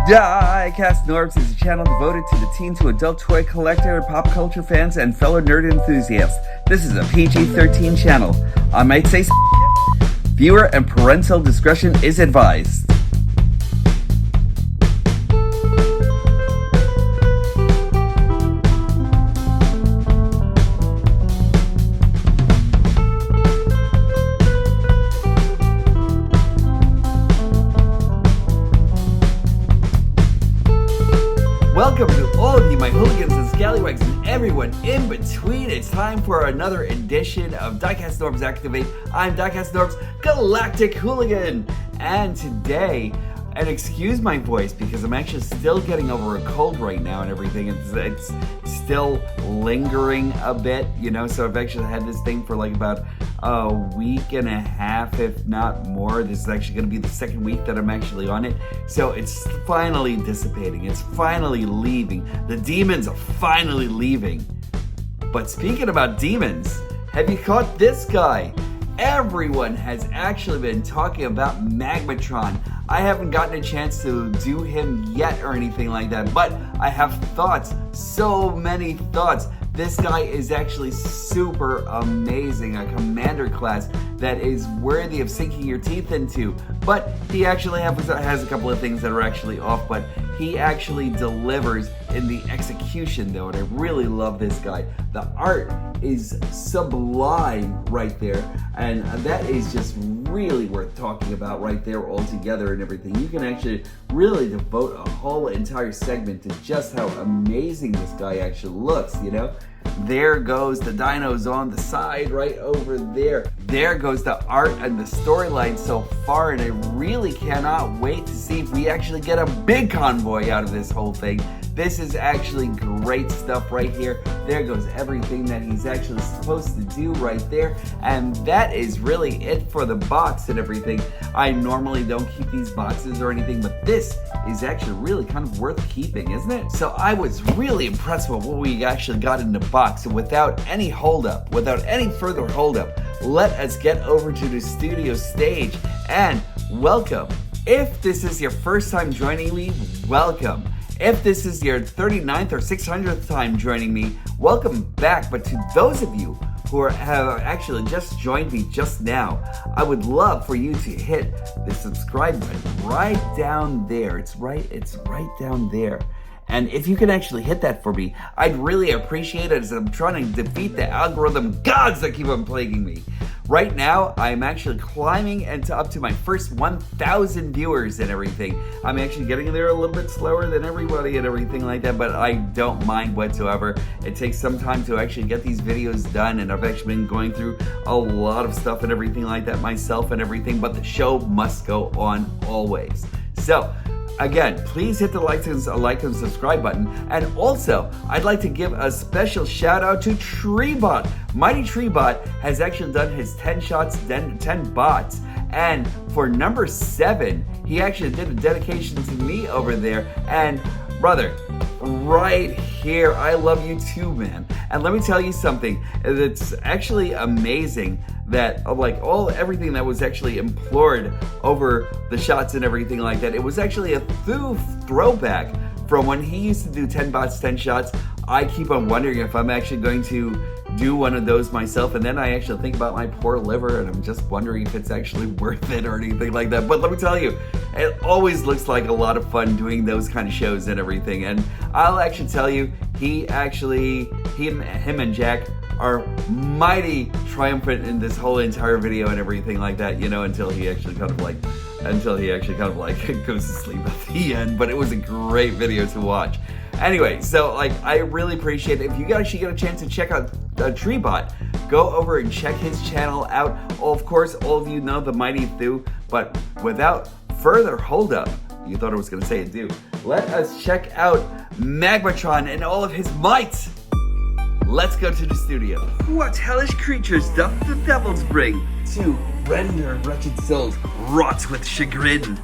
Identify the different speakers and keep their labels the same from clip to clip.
Speaker 1: DIECAST NORBZ is a channel devoted to the teen to adult toy collector, pop culture fans, and fellow nerd enthusiasts. This is a PG-13 channel. I might say viewer and parental discretion is advised. Welcome to all of you, my hooligans and scallywags and everyone in between. It's time for another edition of DIECAST NORBZ Activate. I'm DIECAST NORBZ Galactic Hooligan. And today, and excuse my voice because I'm actually still getting over a cold right now and everything. It's still lingering a bit, you know, so I've actually had this thing for like about a week and a half, if not more. This is actually going to be the second week that I'm actually on it. So it's finally dissipating. It's finally leaving. The demons are finally leaving. But speaking about demons, have you caught this guy? Everyone has actually been talking about Magmatron. I haven't gotten a chance to do him yet or anything like that, but I have thoughts, so many thoughts. This guy is actually super amazing, a commander class that is worthy of sinking your teeth into. But he actually has a couple of things that are actually off, but he actually delivers in the execution though, and I really love this guy. The art is sublime right there, and that is just really worth talking about right there altogether and everything. You can actually really devote a whole entire segment to just how amazing this guy actually looks, you know? There goes the dinos on the side right over there. There goes the art and the storyline so far, and I really cannot wait to see if we actually get a big convoy out of this whole thing. This is actually great stuff right here. There goes everything that he's actually supposed to do right there. And that is really it for the box and everything. I normally don't keep these boxes or anything, but this is actually really kind of worth keeping, isn't it? So I was really impressed with what we actually got in the box. So without any holdup, without any further holdup, let us get over to the studio stage and welcome. If this is your first time joining me, welcome. If this is your 39th or 600th time joining me, welcome back. But to those of you who have actually just joined me just now, I would love for you to hit the subscribe button right down there. It's right down there. And if you can actually hit that for me, I'd really appreciate it as I'm trying to defeat the algorithm gods that keep on plaguing me. Right now, I'm actually climbing up to my first 1,000 viewers and everything. I'm actually getting there a little bit slower than everybody and everything like that, but I don't mind whatsoever. It takes some time to actually get these videos done, and I've actually been going through a lot of stuff and everything like that myself and everything, but the show must go on always. So, again, please hit the like and subscribe button. And also, I'd like to give a special shout out to Treebot. Mighty Treebot has actually done his 10 shots, 10 bots. And for number 7, he actually did a dedication to me over there. And brother, right here, I love you too, man. And let me tell you something, it's actually amazing that like everything that was actually implored over the shots and everything like that, it was actually a throwback from when he used to do 10 bots, 10 shots. I keep on wondering if I'm actually going to do one of those myself, and then I actually think about my poor liver, and I'm just wondering if it's actually worth it or anything like that. But let me tell you, it always looks like a lot of fun doing those kind of shows and everything. And I'll actually tell you, him and Jack are mighty triumphant in this whole entire video and everything like that, you know, until he actually kind of like goes to sleep at the end. But it was a great video to watch. Anyway, so like I really appreciate it. If you actually get a chance to check out Treebot, go over and check his channel out. Of course, all of you know the Mighty Thu, but without further holdup, you thought I was going to say adieu. Let us check out Magmatron and all of his might. Let's go to the studio. What hellish creatures doth the devils bring to render wretched souls rot with chagrin?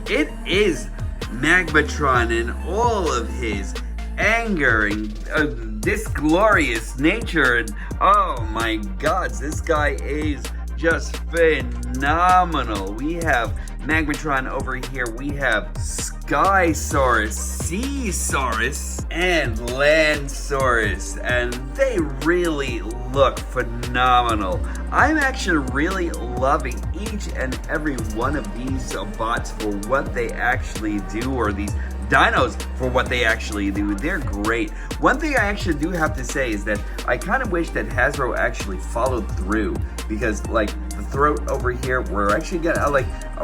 Speaker 1: It is Magmatron and all of his anger and disglorious nature, and oh my god, this guy is just phenomenal. We have Magmatron over here. We have Skysaurus, Seasaurus, and Landsaurus, and they really look phenomenal. I'm actually really loving each and every one of these bots for what they actually do, or these dinos for what they actually do. They're great. One thing I actually do have to say is that I kind of wish that Hasbro actually followed through, because like the throat over here, we're actually gonna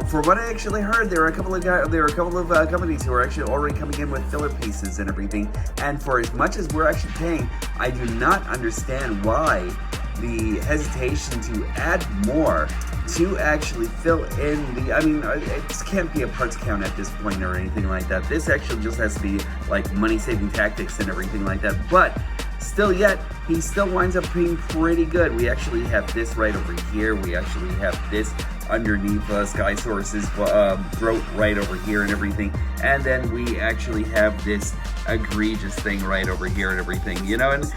Speaker 1: from what I actually heard, there are a couple of companies who are actually already coming in with filler pieces and everything. And for as much as we're actually paying, I do not understand why the hesitation to add more to actually fill in the, I mean, it can't be a parts count at this point or anything like that. This actually just has to be like money-saving tactics and everything like that. But still yet, he still winds up being pretty good. We actually have this right over here. We actually have this underneath Skysaurus's throat right over here and everything. And then we actually have this egregious thing right over here and everything, you know? And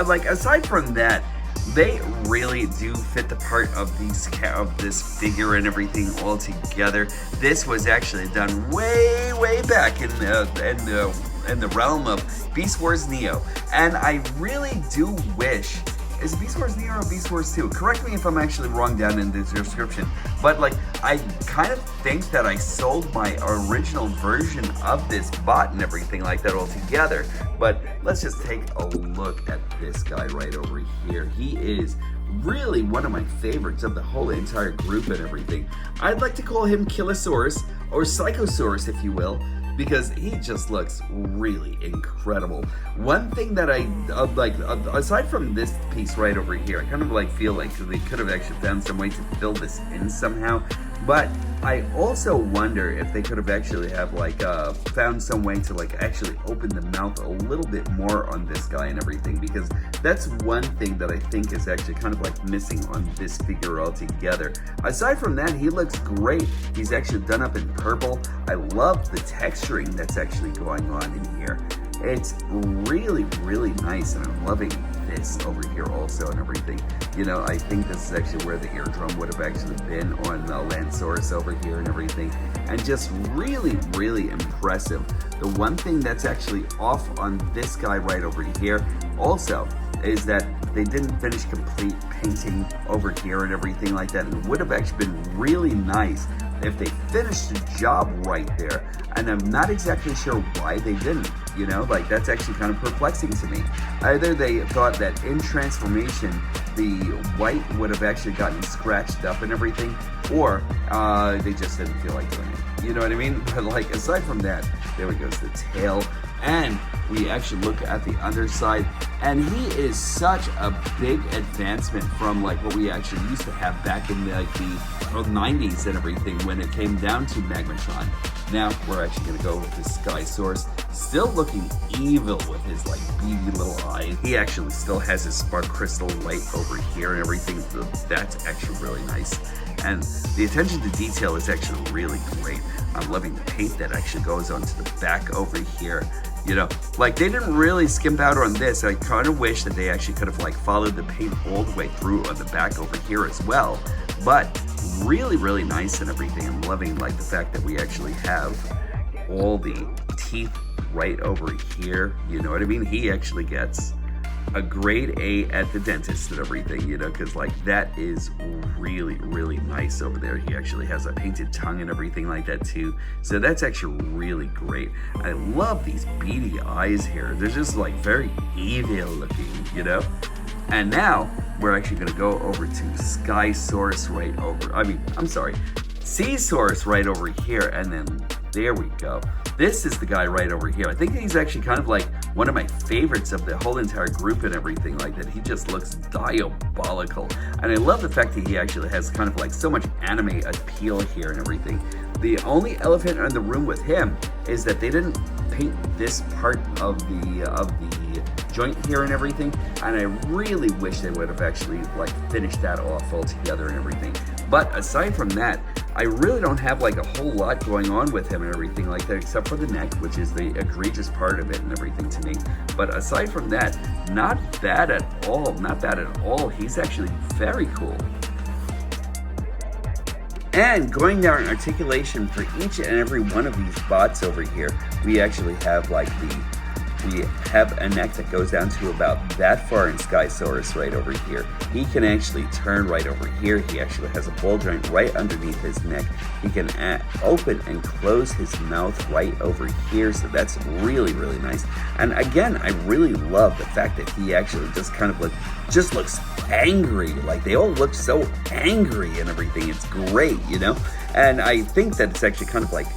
Speaker 1: like, aside from that, they really do fit the part of this figure and everything all together. This was actually done way back in the realm of Beast Wars Neo, and I really do wish. Is it Beast Wars Neo or Beast Wars 2? Correct me if I'm actually wrong down in the description. But like, I kind of think that I sold my original version of this bot and everything like that all together. But let's just take a look at this guy right over here. He is really one of my favorites of the whole entire group and everything. I'd like to call him Killosaurus, or Psychosaurus if you will, because he just looks really incredible. One thing that I like, aside from this piece right over here, I kind of like feel like they could have actually found some way to fill this in somehow. But I also wonder if they could have actually have like found some way to like actually open the mouth a little bit more on this guy and everything, because that's one thing that I think is actually kind of like missing on this figure altogether. Aside from that, he looks great. He's actually done up in purple. I love the texturing that's actually going on in here. It's really nice, and I'm loving this over here also and everything. You know, I think this is actually where the eardrum would have actually been on Landsaurus over here and everything. And just really impressive. The one thing that's actually off on this guy right over here also is that they didn't finish complete painting over here and everything like that. It would have actually been really nice if they finished the job right there. And I'm not exactly sure why they didn't, you know, like that's actually kind of perplexing to me. Either they thought that in transformation, the white would have actually gotten scratched up and everything, or they just didn't feel like doing it. You know what I mean? But like, aside from that, there we goes the tail. And we actually look at the underside, and he is such a big advancement from like what we actually used to have back in the 90s and everything when it came down to Magmatron. Now we're actually going to go with this Skysaurus, still looking evil with his like beady little eyes. He actually still has his spark crystal light over here and everything, so that's actually really nice. And the attention to detail is actually really great. I'm loving the paint that actually goes onto the back over here. You know, like they didn't really skimp out on this. I kind of wish that they actually could have like followed the paint all the way through on the back over here as well. But really nice and everything. I'm loving like the fact that we actually have all the teeth right over here. You know what I mean? He actually gets a grade A at the dentist and everything, you know, because like that is really nice over there. He actually has a painted tongue and everything like that too, so that's actually really great. I love these beady eyes here. They're just like very evil looking, you know. And now we're actually going to go over to Skysaurus right over, I'm sorry, Seasaurus right over here, and then there we go. This is the guy right over here. I think he's actually kind of like one of my favorites of the whole entire group and everything like that. He just looks diabolical. And I love the fact that he actually has kind of like so much anime appeal here and everything. The only elephant in the room with him is that they didn't paint this part of the joint here and everything, and I really wish they would have actually like finished that off altogether and everything. But aside from that, I really don't have like a whole lot going on with him and everything like that, except for the neck, which is the egregious part of it and everything to me. But aside from that, not bad at all. Not bad at all. He's actually very cool. And going down articulation for each and every one of these bots over here, we actually have like we have a neck that goes down to about that far in Skysaurus right over here. He can actually turn right over here. He actually has a ball joint right underneath his neck. He can open and close his mouth right over here, so that's really, really nice. And again, I really love the fact that he actually just kind of just looks angry. Like, they all look so angry and everything. It's great, you know? And I think that it's actually kind of like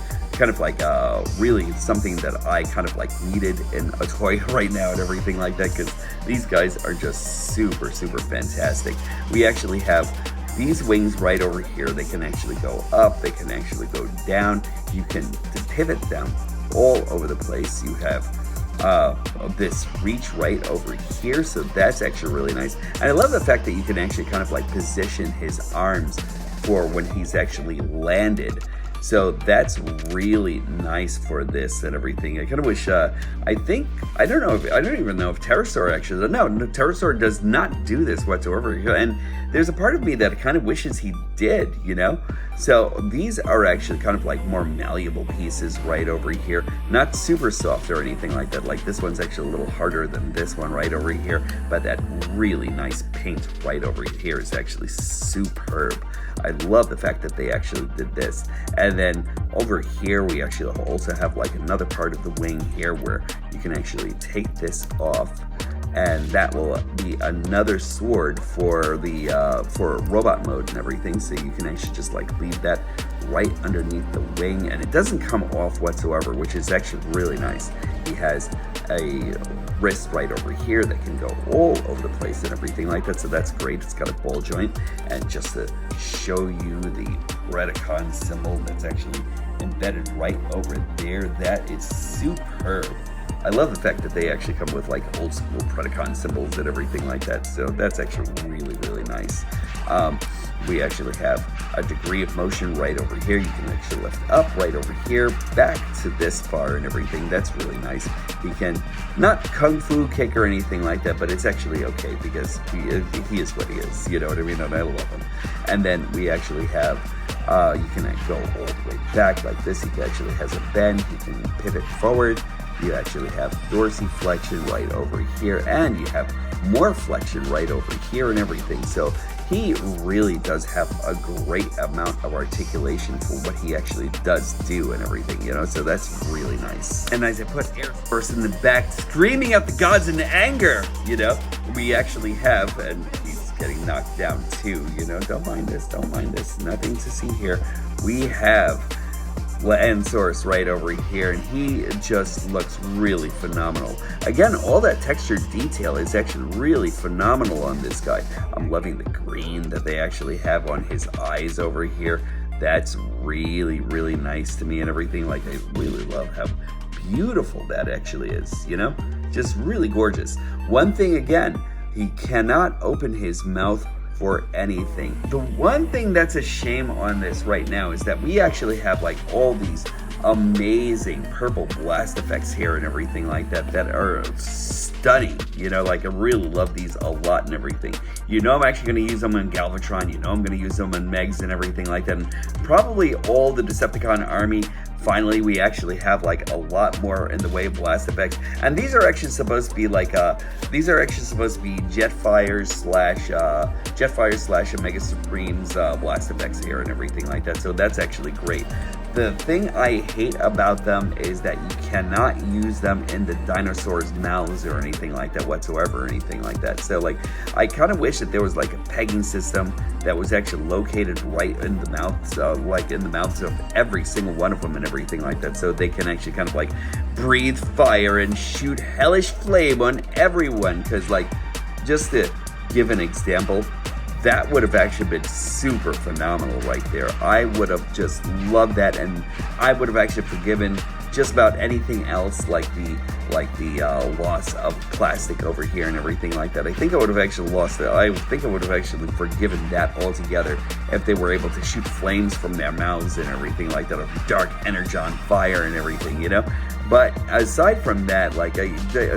Speaker 1: really something that I kind of like needed in a toy right now and everything like that, because these guys are just super, super fantastic. We actually have these wings right over here. They can actually go up, they can actually go down. You can pivot them all over the place. You have this reach right over here, so that's actually really nice. And I love the fact that you can actually kind of like position his arms for when he's actually landed. So that's really nice for this and everything. I kind of wish, I don't even know if Pterosaur actually, no, Pterosaur does not do this whatsoever. And there's a part of me that kind of wishes he did, you know? So these are actually kind of like more malleable pieces right over here. Not super soft or anything like that. Like, this one's actually a little harder than this one right over here. But that really nice paint right over here is actually superb. I love the fact that they actually did this. And then over here, we actually also have like another part of the wing here where you can actually take this off, and that will be another sword for the for robot mode and everything. So you can actually just like leave that right underneath the wing, and it doesn't come off whatsoever, which is actually really nice. He has a wrist right over here that can go all over the place and everything like that, so that's great. It's got a ball joint, and just to show you the Predacon symbol that's actually embedded right over there, that is superb. I love the fact that they actually come with like old school Predacon symbols and everything like that, so that's actually really, really nice. We actually have a degree of motion right over here. You can actually lift up right over here, back to this far and everything. That's really nice. He can not kung fu kick or anything like that, but it's actually okay because he is what he is, you know what I mean? And I love him. And then we actually have, you can go all the way back like this. He actually has a bend. He can pivot forward. You actually have dorsiflexion right over here, and you have more flexion right over here and everything. So he really does have a great amount of articulation for what he actually does do and everything, you know, so that's really nice. And as I put Air Force in the back, screaming at the gods in anger, you know, we actually have, and he's getting knocked down too, you know, don't mind this, nothing to see here. We have Lansaurus right over here, and he just looks really phenomenal. Again, all that textured detail is actually really phenomenal on this guy. I'm loving the green that they actually have on his eyes over here. That's really, really nice to me and everything. Like, I really love how beautiful that actually is, you know? Just really gorgeous. One thing again, he cannot open his mouth for anything. The one thing that's a shame on this right now is that we actually have like all these amazing purple blast effects here and everything like that that are stunning, you know, like I really love these a lot and everything. You know, I'm actually going to use them on Galvatron, you know, I'm going to use them on Megs and everything like that, and probably all the Decepticon army. Finally, we actually have like a lot more in the way of blast effects, and these are actually supposed to be like Jetfire slash Omega Supremes blast effects here and everything like that. So that's actually great. The thing I hate about them is that you cannot use them in the dinosaurs' mouths or anything like that whatsoever or anything like that. So like, I kind of wish that there was like a pegging system that was actually located right in the mouths, like in the mouths of every single one of them and everything like that, so they can actually kind of like breathe fire and shoot hellish flame on everyone. Because like, just to give an example, that would have actually been super phenomenal right there. I would have just loved that, and I would have actually forgiven just about anything else, like the loss of plastic over here and everything like that. I think I would have actually forgiven that altogether if they were able to shoot flames from their mouths and everything like that, of dark energon fire and everything, you know. But aside from that, like I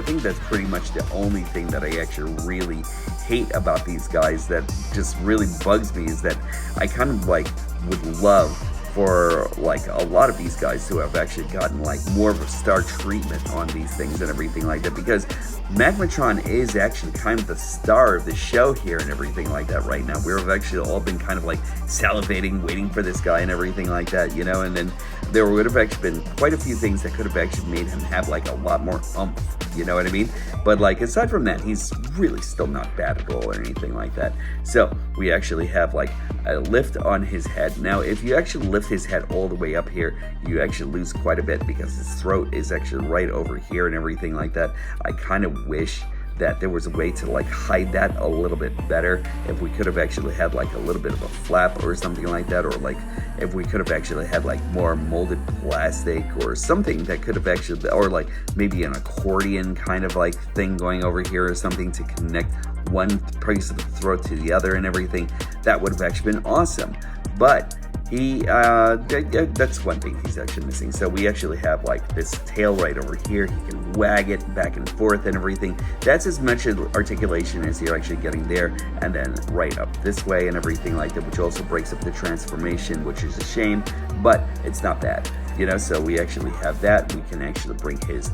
Speaker 1: think that's pretty much the only thing that I actually really hate about these guys that just really bugs me, is that I kind of like would love for like a lot of these guys to have actually gotten like more of a star treatment on these things and everything like that, because Magmatron is actually kind of the star of the show here and everything like that right now. We've actually all been kind of like salivating, waiting for this guy and everything like that, you know, and then there would have actually been quite a few things that could have actually made him have like a lot more oomph, you know what I mean? But like aside from that, he's really still not bad at all or anything like that. So we actually have like a lift on his head. Now, if you actually lift his head all the way up here, you actually lose quite a bit because his throat is actually right over here and everything like that. I kind of wish that there was a way to like hide that a little bit better. If we could have actually had like a little bit of a flap or something like that, or like if we could have actually had like more molded plastic or something that could have actually, or like maybe an accordion kind of like thing going over here or something to connect one piece of the throat to the other and everything, that would have actually been awesome. But he, that's one thing he's actually missing. So we actually have like this tail right over here. He can wag it back and forth and everything. That's as much articulation as you're actually getting there. And then right up this way and everything like that, which also breaks up the transformation, which is a shame, but it's not bad, you know? So we actually have that. We can actually bring his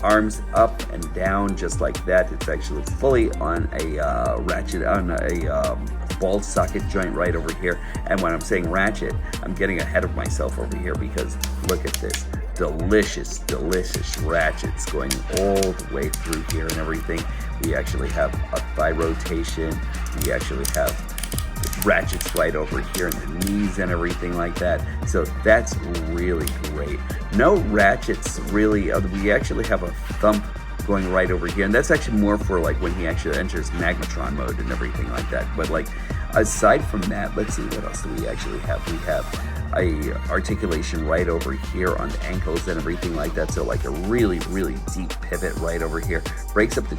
Speaker 1: arms up and down just like that. It's actually fully on a ratchet, on a ball socket joint right over here. And when I'm saying ratchet, I'm getting ahead of myself over here because look at this delicious ratchets going all the way through here and everything. We actually have a thigh rotation. We actually have ratchets right over here in the knees and everything like that. So that's really great. No ratchets really. We actually have a thump going right over here, and that's actually more for like when he actually enters Magmatron mode and everything like that. But like aside from that, let's see what else do we actually have. We have a articulation right over here on the ankles and everything like that. So like a really deep pivot right over here. Breaks up the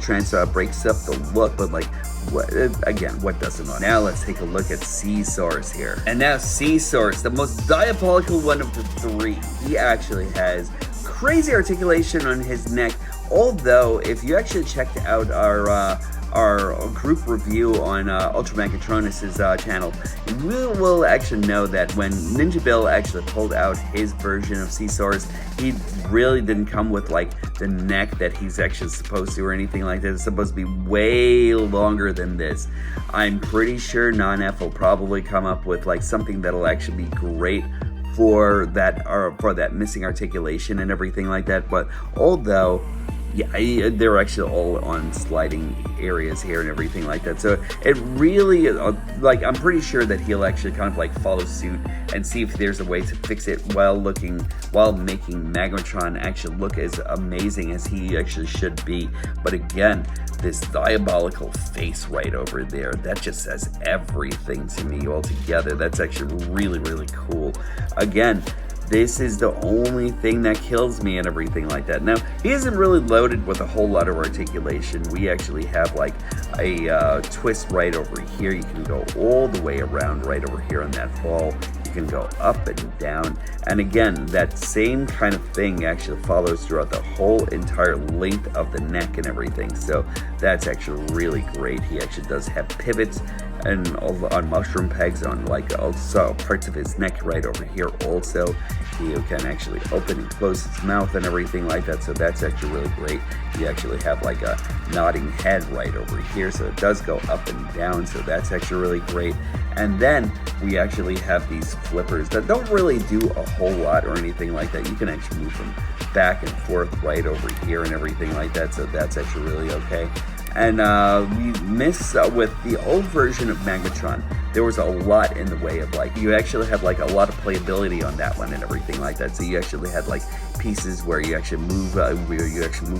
Speaker 1: breaks up the look, but like what doesn't on? Now let's take a look at Seasaurus here. And now Seasaurus, the most diabolical one of the three. He actually has crazy articulation on his neck. Although, if you actually checked out our group review on Ultra Magmatronus' channel, you will actually know that when Ninja Bill actually pulled out his version of Seasaurus, he really didn't come with like the neck that he's actually supposed to or anything like that. It's supposed to be way longer than this. I'm pretty sure Non-F will probably come up with like something that'll actually be great for that missing articulation and everything like that. But although yeah, they're actually all on sliding areas here and everything like that. So it really, like, I'm pretty sure that he'll actually kind of like follow suit and see if there's a way to fix it while making Magmatron actually look as amazing as he actually should be. But again, this diabolical face right over there, that just says everything to me altogether. That's actually really cool. Again, this is the only thing that kills me and everything like that. Now, he isn't really loaded with a whole lot of articulation. We actually have like a twist right over here. You can go all the way around right over here on that ball. You can go up and down. And again, that same kind of thing actually follows throughout the whole entire length of the neck and everything. So that's actually really great. He actually does have pivots and on mushroom pegs on like also parts of his neck right over here also. He can actually open and close his mouth and everything like that, so that's actually really great. You actually have like a nodding head right over here, so it does go up and down, so that's actually really great. And then we actually have these flippers that don't really do a whole lot or anything like that. You can actually move them back and forth right over here and everything like that, so that's actually really okay. And we miss with the old version of Magmatron, there was a lot in the way of like, you actually had like a lot of playability on that one and everything like that. So you actually had like pieces where you actually move,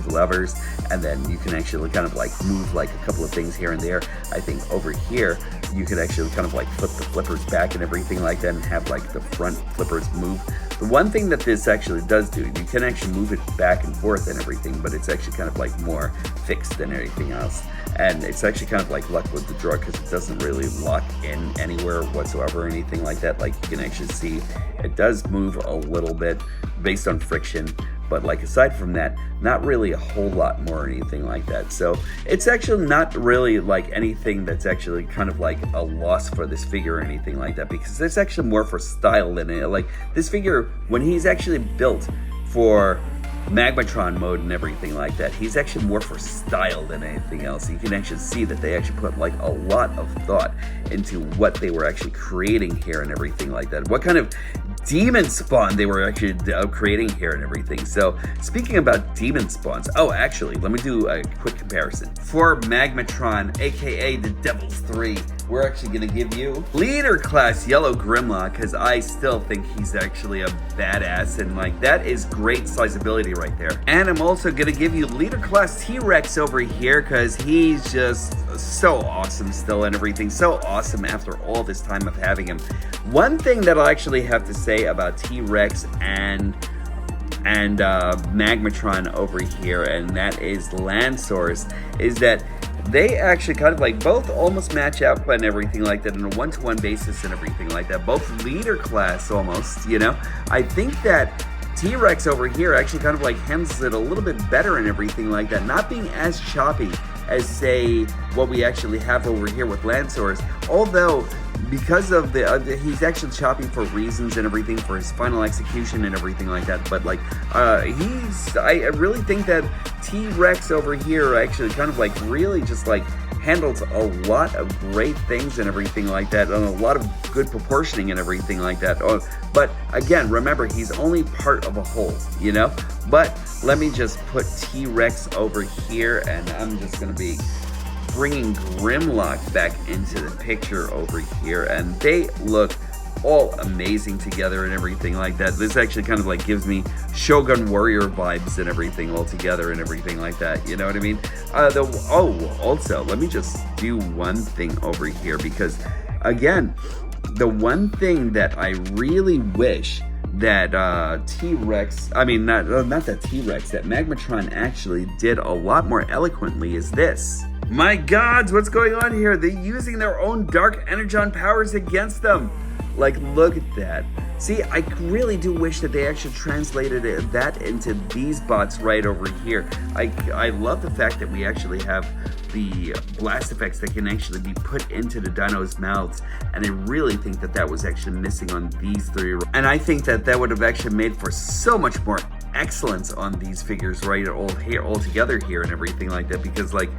Speaker 1: levers, and then you can actually kind of like move like a couple of things here and there. I think over here, you could actually kind of like flip the flippers back and everything like that and have like the front flippers move. The one thing that this actually does do, you can actually move it back and forth and everything, but it's actually kind of like more fixed than anything else. And it's actually kind of like luck with the draw because it doesn't really lock in anywhere whatsoever or anything like that. Like you can actually see it does move a little bit based on friction, But like aside from that, not really a whole lot more or anything like that. So it's actually not really like anything that's actually kind of like a loss for this figure or anything like that, because it's actually more for style than it. Like this figure, when he's actually built for Magmatron mode and everything like that, he's actually more for style than anything else. You can actually see that they actually put like a lot of thought into what they were actually creating here and everything like that. What kind of demon spawn they were actually creating here and everything. So speaking about demon spawns, oh actually let me do a quick comparison. For Magmatron, aka the Devil's 3, we're actually going to give you leader class yellow Grimlock, because I still think he's actually a badass, and like that is great sizability right there. And I'm also going to give you leader class T-Rex over here, because he's just so awesome still and everything, so awesome after all this time of having him. One thing that I actually have to say about T-Rex and Magmatron over here, and that is Landsaurus, is that they actually kind of like both almost match up and everything like that on a one-to-one basis and everything like that. Both leader class almost, you know. I think that T-Rex over here actually kind of like handles it a little bit better and everything like that, not being as choppy as say what we actually have over here with Landsaurus, although because of the he's actually choppy for reasons and everything, for his final execution and everything like that. But like I really think that T-Rex over here actually kind of like really just like handles a lot of great things and everything like that, and a lot of good proportioning and everything like that. But again, remember, he's only part of a whole, you know. But let me just put T-Rex over here, and I'm just gonna be bringing Grimlock back into the picture over here, and they look all amazing together and everything like that. This actually kind of like gives me Shogun Warrior vibes and everything all together and everything like that, you know what I mean? Also, let me just do one thing over here, because again, the one thing that I really wish that T-Rex, I mean, not that T-Rex, that Magmatron actually did a lot more eloquently is this. My gods, what's going on here? They're using their own Dark Energon powers against them. Like, look at that. See, I really do wish that they actually translated that into these bots right over here. I love the fact that we actually have the blast effects that can actually be put into the dinos' mouths, and I really think that that was actually missing on these three. And I think that that would have actually made for so much more excellence on these figures right all together here and everything like that, because like,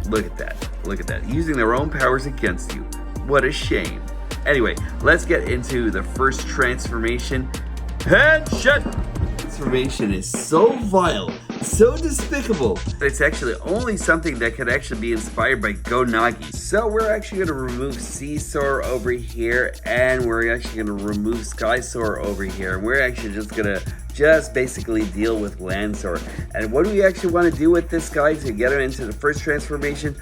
Speaker 1: look at that, using their own powers against you. What a shame. Anyway, let's get into the first transformation. Headshot! Transformation is so vile, so despicable. It's actually only something that could actually be inspired by Go Nagi. So we're actually going to remove Seesaw over here, and we're actually going to remove Skysaur over here. And we're actually just going to basically deal with Landsaur. And what do we actually want to do with this guy to get him into the first transformation?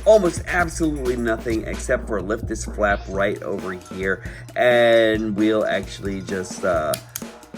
Speaker 1: Almost absolutely nothing, except for lift this flap right over here, and we'll actually just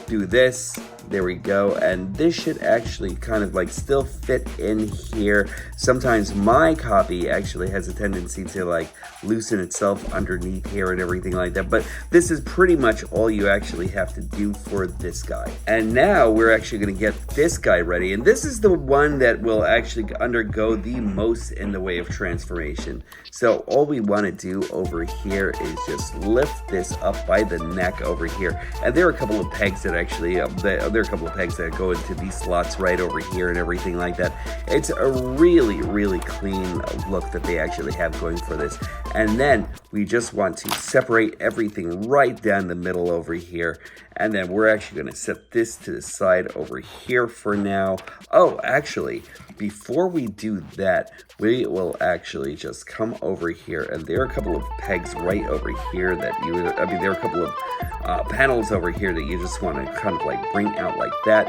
Speaker 1: do this. There we go, and this should actually kind of like still fit in here. Sometimes my copy actually has a tendency to like loosen itself underneath here and everything like that, but this is pretty much all you actually have to do for this guy. And now we're actually going to get this guy ready, and this is the one that will actually undergo the most in the way of transformation. So all we want to do over here is just lift this up by the neck over here, and there are a couple of pegs that actually there are a couple of pegs that go into these slots right over here and everything like that. It's a really clean look that they actually have going for this. And then we just want to separate everything right down the middle over here, and then we're actually going to set this to the side over here for now. Oh, actually, before we do that, we will actually just come over here, and there are a couple of pegs right over here that there are a couple of panels over here that you just want to kind of like bring out like that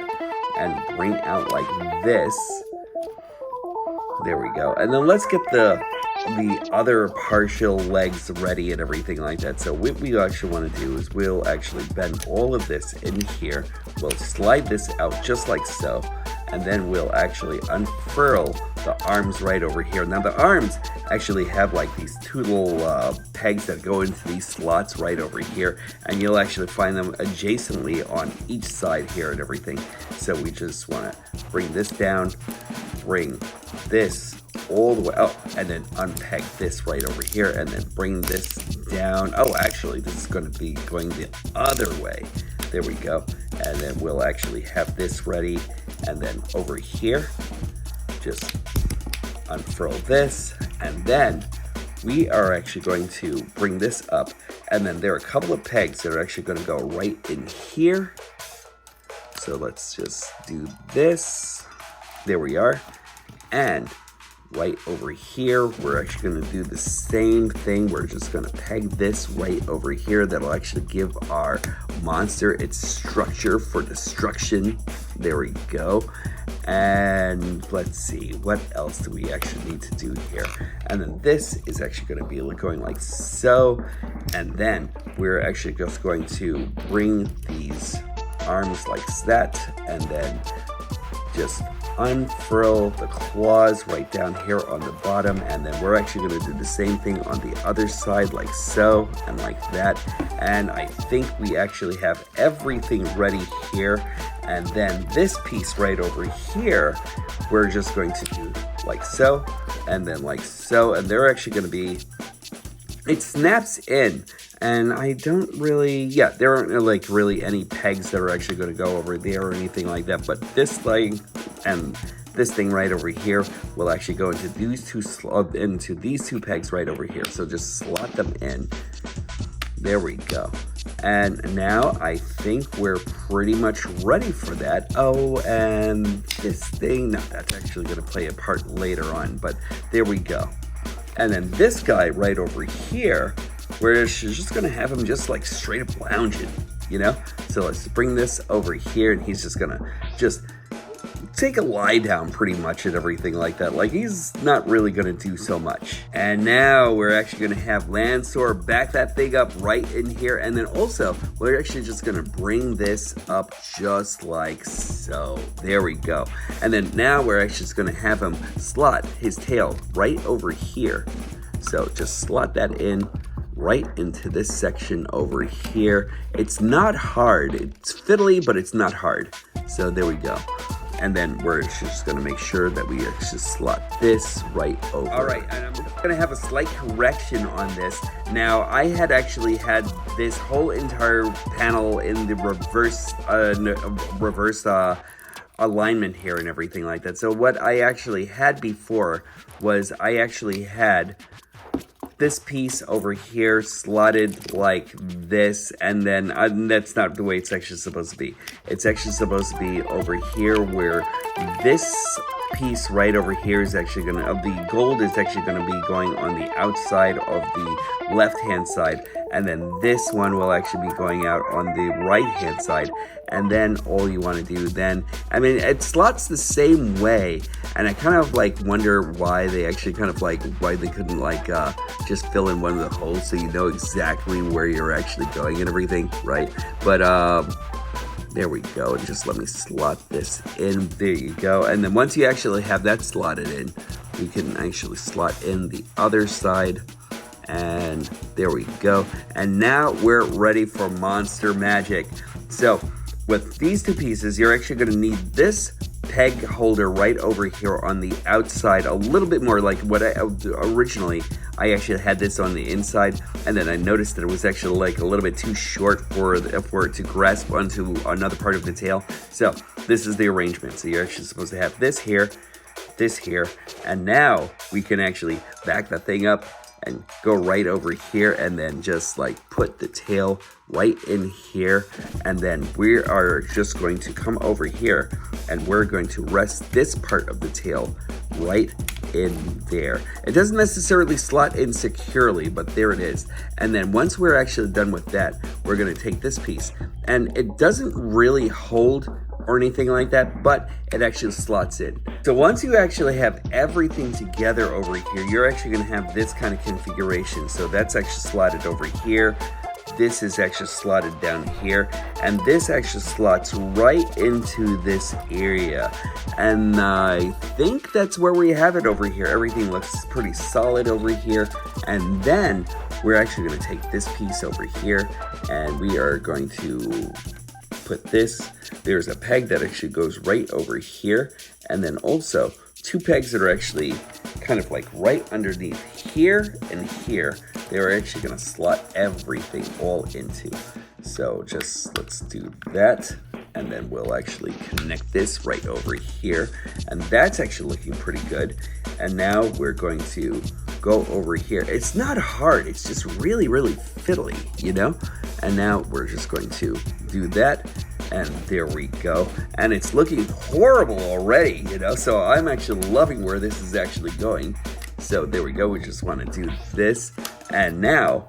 Speaker 1: and bring out like this. There we go. And then let's get the other partial legs ready and everything like that. So what we actually want to do is we'll actually bend all of this in here. We'll slide this out just like so. and then we'll actually unfurl the arms right over here. Now the arms actually have like these two little pegs that go into these slots right over here, and you'll actually find them adjacently on each side here and everything. So we just want to bring this down, bring this all the way up, and then unpeg this right over here, and then bring this down. Oh, actually, this is going to be going the other way. There we go. And then we'll actually have this ready, and then over here, just unfurl this, and then we are actually going to bring this up, and then there are a couple of pegs that are actually going to go right in here. So let's just do this. There we are. And right over here, we're actually going to do the same thing. We're just going to peg this right over here. That'll actually give our monster its structure for destruction. There we go. And let's see, what else do we actually need to do here? And then this is actually going to be going like so. And then we're actually just going to bring these arms like that, and then just unfurl the claws right down here on the bottom, and then we're actually going to do the same thing on the other side like so and like that. And I think we actually have everything ready here. And then this piece right over here, we're just going to do like so, and then like so, and they're actually going to be, it snaps in. And I don't really, yeah, there aren't like really any pegs that are actually going to go over there or anything like that. But this thing and this thing right over here will actually go into these two pegs right over here. So just slot them in. There we go. And now I think we're pretty much ready for that. Oh, and this thing, no, that's actually going to play a part later on. But there we go. And then this guy right over here, where she's just gonna have him just like straight up lounging, you know? So let's bring this over here, and he's just gonna just take a lie down pretty much and everything like that. Like, he's not really gonna do so much. And now we're actually gonna have Landsor back that thing up right in here, and then also we're actually just gonna bring this up just like so. There we go. And then now we're actually just gonna have him slot his tail right over here. So just slot that in right into this section over here. It's not hard. It's fiddly, but it's not hard. So there we go. And then we're just going to make sure that we actually slot this right over. All right, and I'm going to have a slight correction on this. Now, I had actually had this whole entire panel in the reverse alignment here and everything like that. So what I actually had before was I actually had this piece over here slotted like this, and then that's not the way it's actually supposed to be. It's actually supposed to be over here, where this piece right over here is actually gonna, the gold is actually gonna be going on the outside of the left hand side, and then this one will actually be going out on the right hand side. And then all you want to do then, I mean, it slots the same way, and I kind of like wonder why they actually kind of like, why they couldn't like just fill in one of the holes so you know exactly where you're actually going and everything, right? But there we go, and just let me slot this in. There you go. And then once you actually have that slotted in, you can actually slot in the other side. And there we go. And now we're ready for monster magic. So with these two pieces, you're actually going to need this peg holder right over here on the outside, a little bit more like what I originally, I actually had this on the inside, and then I noticed that it was actually like a little bit too short for it to grasp onto another part of the tail. So this is the arrangement. So you're actually supposed to have this here, and now we can actually back that thing up and go right over here, and then just like put the tail right in here. And then we are just going to come over here, and we're going to rest this part of the tail right in there. It doesn't necessarily slot in securely, but there it is. And then once we're actually done with that, we're going to take this piece, and it doesn't really hold or anything like that, but it actually slots in. So once you actually have everything together over here, you're actually going to have this kind of configuration. So that's actually slotted over here. this is actually slotted down here, and this actually slots right into this area. And I think that's where we have it over here. Everything looks pretty solid over here. And then we're actually going to take this piece over here, and we are going to put this. There's a peg that actually goes right over here, and then also 2 pegs that are actually kind of like right underneath here and here. They're actually going to slot everything all into. So just let's do that, and then we'll actually connect this right over here, and that's actually looking pretty good. And now we're going to go over here. It's not hard, it's just really fiddly, you know. And now we're just going to do that, and there we go. And it's looking horrible already, you know, so I'm actually loving where this is actually going. So there we go. We just want to do this. And now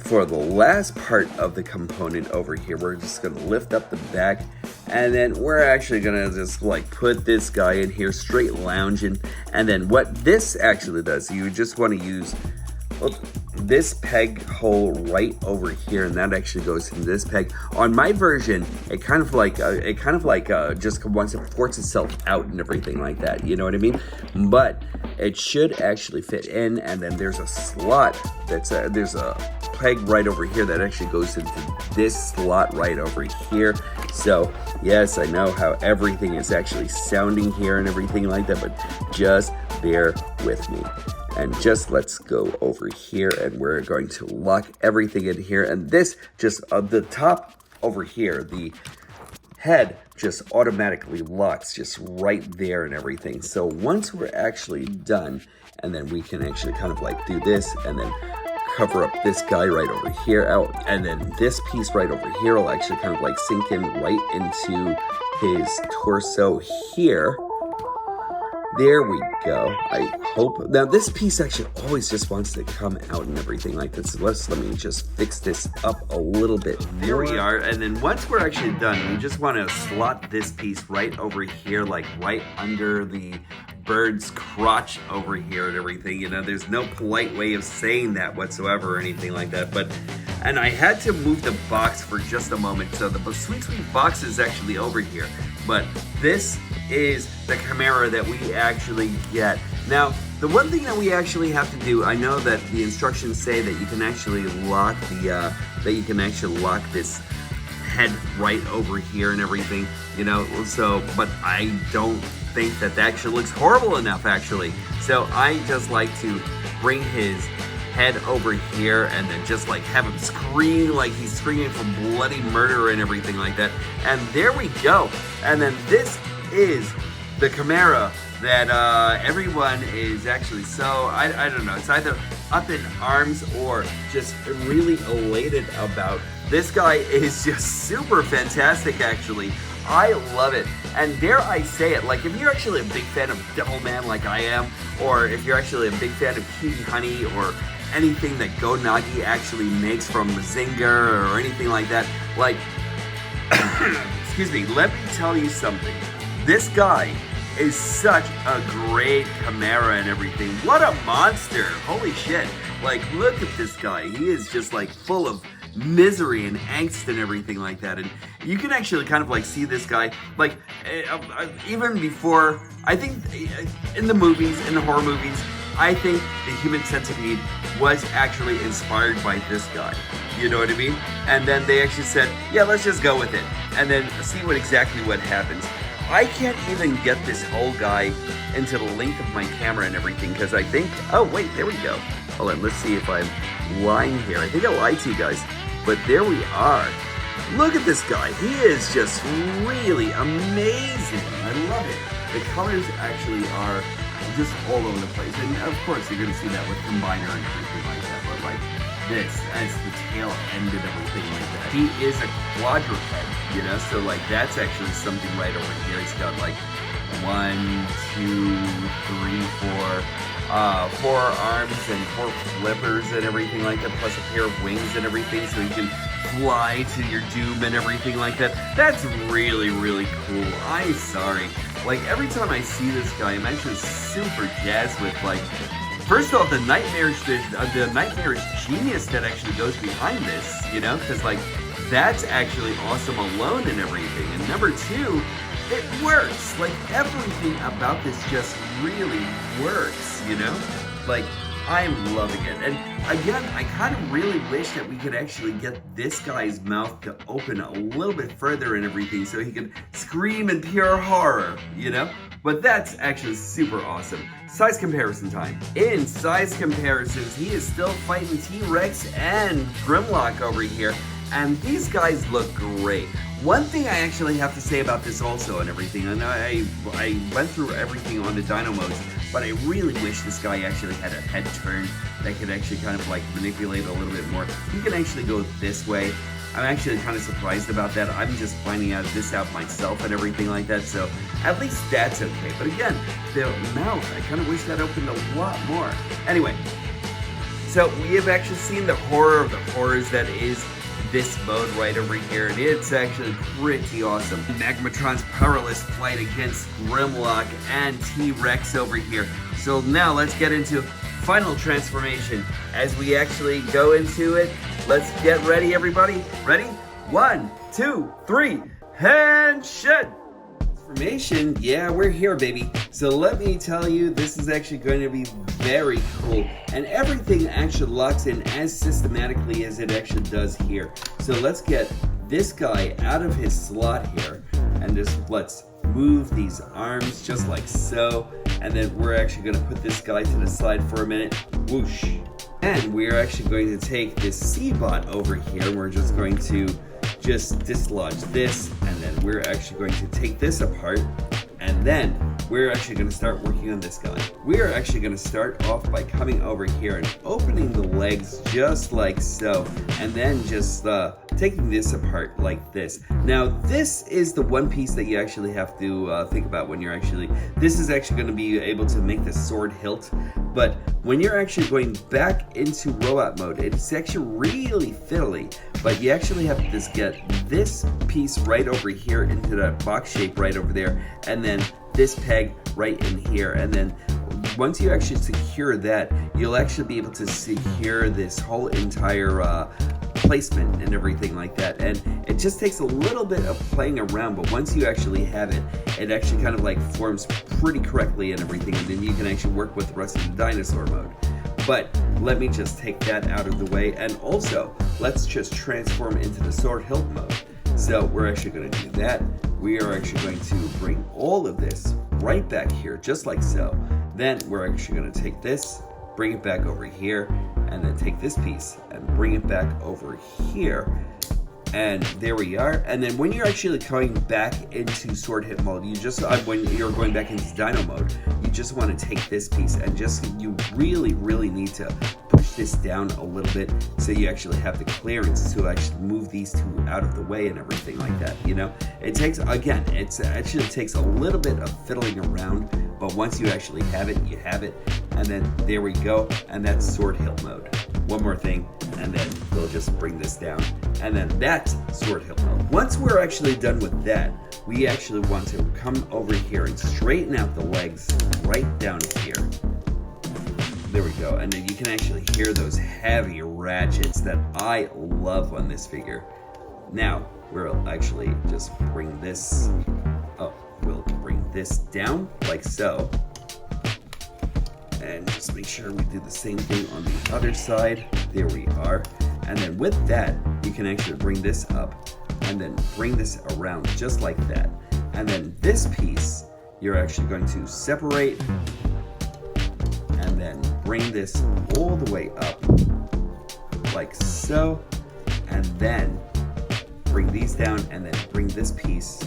Speaker 1: for the last part of the component over here, we're just going to lift up the back, and then we're actually going to just like put this guy in here straight lounging. And then what this actually does, you just want to use this peg hole right over here, and that actually goes in this peg. On my version, it kind of like just wants to force itself out and everything like that, you know what I mean? But it should actually fit in. And then there's a slot there's a peg right over here that actually goes into this slot right over here. So yes, I know how everything is actually sounding here and everything like that, but just bear with me. And just let's go over here, and we're going to lock everything in here. And this just the top over here, the head just automatically locks just right there and everything. So once we're actually done, and then we can actually kind of like do this, and then cover up this guy right over here out, and then this piece right over here will actually kind of like sink in right into his torso here. There we go. I hope. Now this piece actually always just wants to come out and everything like this. So let me just fix this up a little bit. There we are. And then once we're actually done, we just want to slot this piece right over here, like right under the bird's crotch over here and everything. You know, there's no polite way of saying that whatsoever or anything like that. And I had to move the box for just a moment. So the sweet box is actually over here. But this is the Chimera that we actually get. Now, the one thing that we actually have to do, I know that the instructions say that you can actually lock this head right over here and everything, you know, so, but I don't think that actually looks horrible enough, actually. So I just like to bring his head over here and then just like have him scream like he's screaming for bloody murder and everything like that. And there we go. And then this is the Chimera that everyone is actually I don't know, it's either up in arms or just really elated about. This guy is just super fantastic, actually. I love it. And dare I say it, like if you're actually a big fan of Devilman like I am, or if you're actually a big fan of Cutie Honey or anything that Go Nagi actually makes from Mazinger or anything like that, like, excuse me, let me tell you something. This guy is such a great Chimera and everything. What a monster. Holy shit. Like, look at this guy. He is just like full of misery and angst and everything like that. And you can actually kind of like see this guy, like, even before, I think in the movies, in the horror movies, I think the Human Centipede was actually inspired by this guy. You know what I mean? And then they actually said, yeah, let's just go with it. And then see exactly what happens. I can't even get this whole guy into the length of my camera and everything, because I think, oh wait, there we go. Hold on, let's see if I'm lying here. I think I lied to you guys, but there we are. Look at this guy. He is just really amazing. I love it. The colors actually are just all over the place. And of course, you're going to see that with Combiner and everything like that. But like this, as the tail end and everything like that. He is a quadruped, you know? So like that's actually something right over here. He's got like 1, 2, 3, 4 arms and 4 flippers and everything like that, plus a pair of wings and everything, so you can fly to your doom and everything like that. That's really, really cool. I'm sorry. Like, every time I see this guy, I'm actually super jazzed with, like, first of all, the nightmarish genius that actually goes behind this, you know, because like that's actually awesome alone and everything. And number two, it works. Like everything about this just really works, you know? Like I'm loving it. And again, I kind of really wish that we could actually get this guy's mouth to open a little bit further and everything so he could scream in pure horror, you know? But that's actually super awesome. Size comparison time. In size comparisons, he is still fighting T-Rex and Grimlock over here, and these guys look great. One thing I actually have to say about this also and everything, and I went through everything on the Dino modes, but I really wish this guy actually had a head turn that could actually kind of like manipulate a little bit more. He can actually go this way. I'm actually kind of surprised about that. I'm just finding this out myself and everything like that, so at least that's okay. But again, the mouth, I kind of wish that opened a lot more. Anyway, so we have actually seen the horror of the horrors that is this mode right over here, and it's actually pretty awesome. Magmatron's perilous fight against Grimlock and T-Rex over here. So now let's get into final transformation. As we actually go into it, let's get ready, everybody. Ready? 1, 2, 3, and shed! Transformation, yeah, we're here, baby. So let me tell you, this is actually going to be very cool, and everything actually locks in as systematically as it actually does here. So let's get this guy out of his slot here, and just let's move these arms just like so, and then we're actually going to put this guy to the side for a minute. Whoosh. And we're actually going to take this C-bot over here, and we're just going to just dislodge this, and then we're actually going to take this apart, and then we're actually going to start working on this guy. We are actually going to start off by coming over here and opening the legs just like so, and then just taking this apart like this. Now this is the one piece that you actually have to think about when you're actually, this is actually going to be able to make the sword hilt, but when you're actually going back into robot mode, it's actually really fiddly, but you actually have to just get this piece right over here into that box shape right over there, and then this peg right in here, and then once you actually secure that, you'll actually be able to secure this whole entire placement and everything like that. And it just takes a little bit of playing around, but once you actually have it, it actually kind of like forms pretty correctly and everything, and then you can actually work with the rest of the dinosaur mode. But let me just take that out of the way, and also let's just transform into the sword hilt mode. So we're actually going to do that. We are actually going to bring all of this right back here, just like so. Then we're actually going to take this, bring it back over here, and then take this piece and bring it back over here. And there we are. And then when you're actually going back into sword hit mode, you just when you're going back into dino mode, you just want to take this piece and just, you really need to push this down a little bit so you actually have the clearance to actually move these two out of the way and everything like that, you know. It takes, again, it actually takes a little bit of fiddling around, but once you actually have it, you have it. And then there we go, and that's sword hilt mode. One more thing, and then we'll just bring this down, and then that's sword hilt mode. Once we're actually done with that, we actually want to come over here and straighten out the legs right down here. There we go, and then you can actually hear those heavy ratchets that I love on this figure. Now, we'll actually just bring this, we'll bring this down like so. And just make sure we do the same thing on the other side. There we are. And then with that, you can actually bring this up and then bring this around just like that. And then this piece, you're actually going to separate and then bring this all the way up like so. And then bring these down and then bring this piece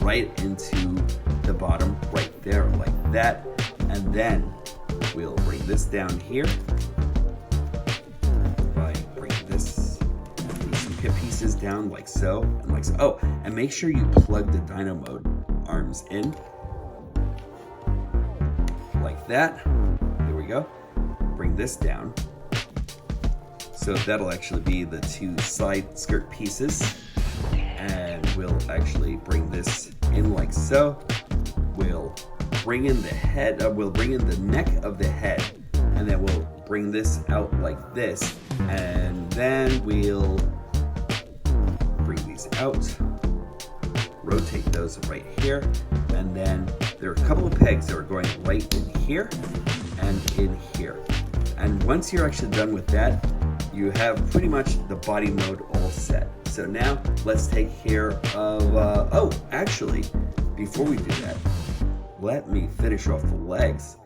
Speaker 1: right into the bottom right there like that. And then we'll bring this down here by bringing these pieces down like so and like so. Oh, and make sure you plug the dino mode arms in like that. There we go. Bring this down. So that'll actually be the two side skirt pieces, and we'll actually bring this in like so. We'll bring in the head, we'll bring in the neck of the head and then we'll bring this out like this, and then we'll bring these out, rotate those right here, and then there are a couple of pegs that are going right in here and in here. And once you're actually done with that, you have pretty much the body mode all set. So now let's take care of, oh, actually, before we do that, let me finish off the legs.